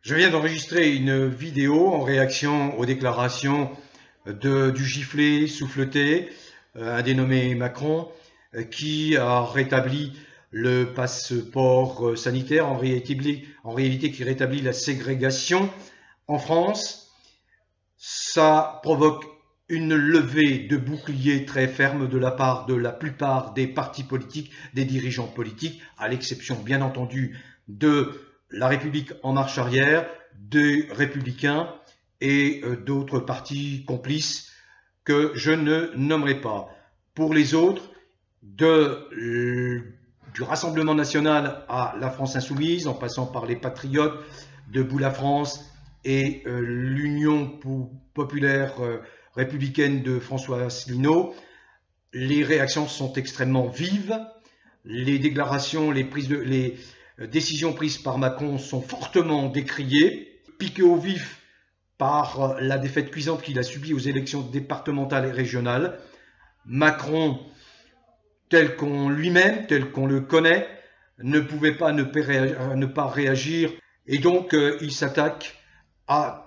Je viens d'enregistrer une vidéo en réaction aux déclarations du giflé souffleté, un dénommé Macron, qui a rétabli le passeport sanitaire, en réalité qui rétablit la ségrégation en France. Ça provoque une levée de boucliers très ferme de la part de la plupart des partis politiques, des dirigeants politiques, à l'exception bien entendu de La République en marche arrière, des Républicains et d'autres partis complices que je ne nommerai pas. Pour les autres, du Rassemblement national à la France insoumise, en passant par les Patriotes, Debout la France et l'Union populaire républicaine de François Asselineau, les réactions sont extrêmement vives. Les déclarations, les décisions prises par Macron sont fortement décriées, piquées au vif par la défaite cuisante qu'il a subie aux élections départementales et régionales. Macron, tel qu'on lui-même, tel qu'on le connaît, ne pouvait pas ne pas réagir, et donc il s'attaque à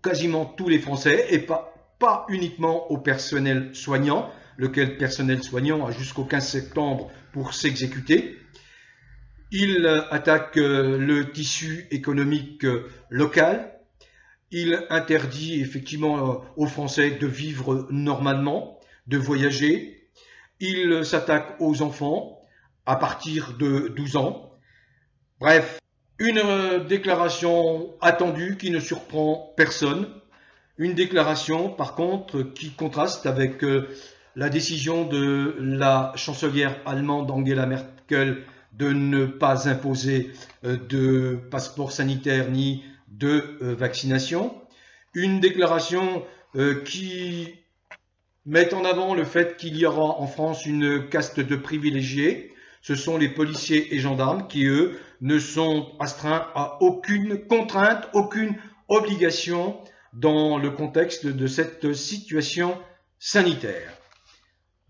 quasiment tous les Français, et pas uniquement au personnel soignant, lequel personnel soignant a jusqu'au 15 septembre pour s'exécuter. Il attaque le tissu économique local. Il interdit effectivement aux Français de vivre normalement, de voyager. Il s'attaque aux enfants à partir de 12 ans. Bref, une déclaration attendue qui ne surprend personne. Une déclaration, par contre, qui contraste avec la décision de la chancelière allemande Angela Merkel de ne pas imposer de passeport sanitaire ni de vaccination. Une déclaration qui met en avant le fait qu'il y aura en France une caste de privilégiés. Ce sont les policiers et gendarmes qui, eux, ne sont astreints à aucune contrainte, aucune obligation dans le contexte de cette situation sanitaire.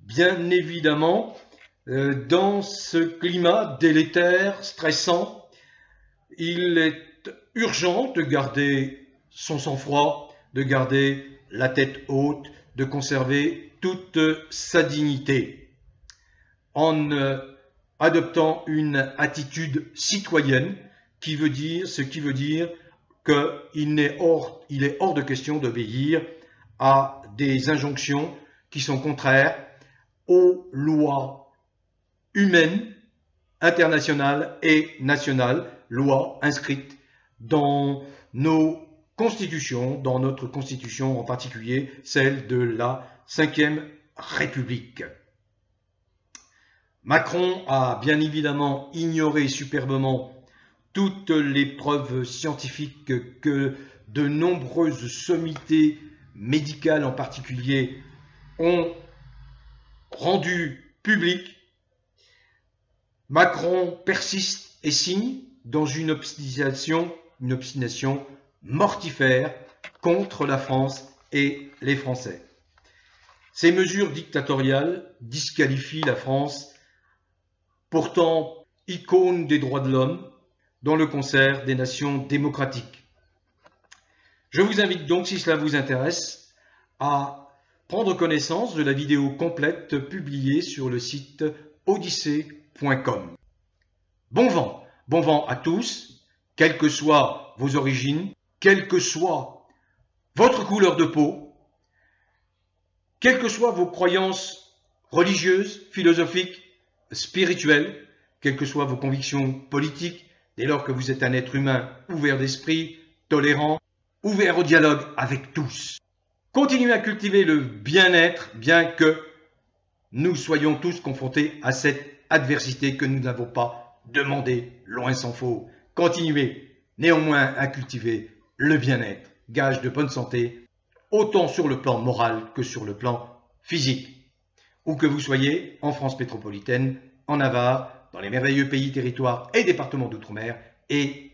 Bien évidemment, dans ce climat délétère, stressant, il est urgent de garder son sang-froid, de garder la tête haute, de conserver toute sa dignité en adoptant une attitude citoyenne qui veut dire qu'il est hors de question d'obéir à des injonctions qui sont contraires aux lois humaines, internationales et nationales, lois inscrites dans nos constitutions, dans notre constitution en particulier, celle de la Ve République. Macron a bien évidemment ignoré superbement toutes les preuves scientifiques que de nombreuses sommités médicales en particulier ont rendues publiques. Macron persiste et signe dans une obstination mortifère contre la France et les Français. Ces mesures dictatoriales disqualifient la France, pourtant icône des droits de l'homme, dans le concert des nations démocratiques. Je vous invite donc, si cela vous intéresse, à prendre connaissance de la vidéo complète publiée sur le site odyssée.com. Bon vent à tous, quelles que soient vos origines, quelle que soit votre couleur de peau, quelles que soient vos croyances religieuses, philosophiques, spirituelles, quelles que soient vos convictions politiques, dès lors que vous êtes un être humain ouvert d'esprit, tolérant, ouvert au dialogue avec tous. Continuez à cultiver le bien-être, bien que nous soyons tous confrontés à cette adversité que nous n'avons pas demandée, loin s'en faut. Continuez néanmoins à cultiver le bien-être, gage de bonne santé, autant sur le plan moral que sur le plan physique. Où que vous soyez, en France métropolitaine, en Navarre, dans les merveilleux pays, territoires et départements d'outre-mer et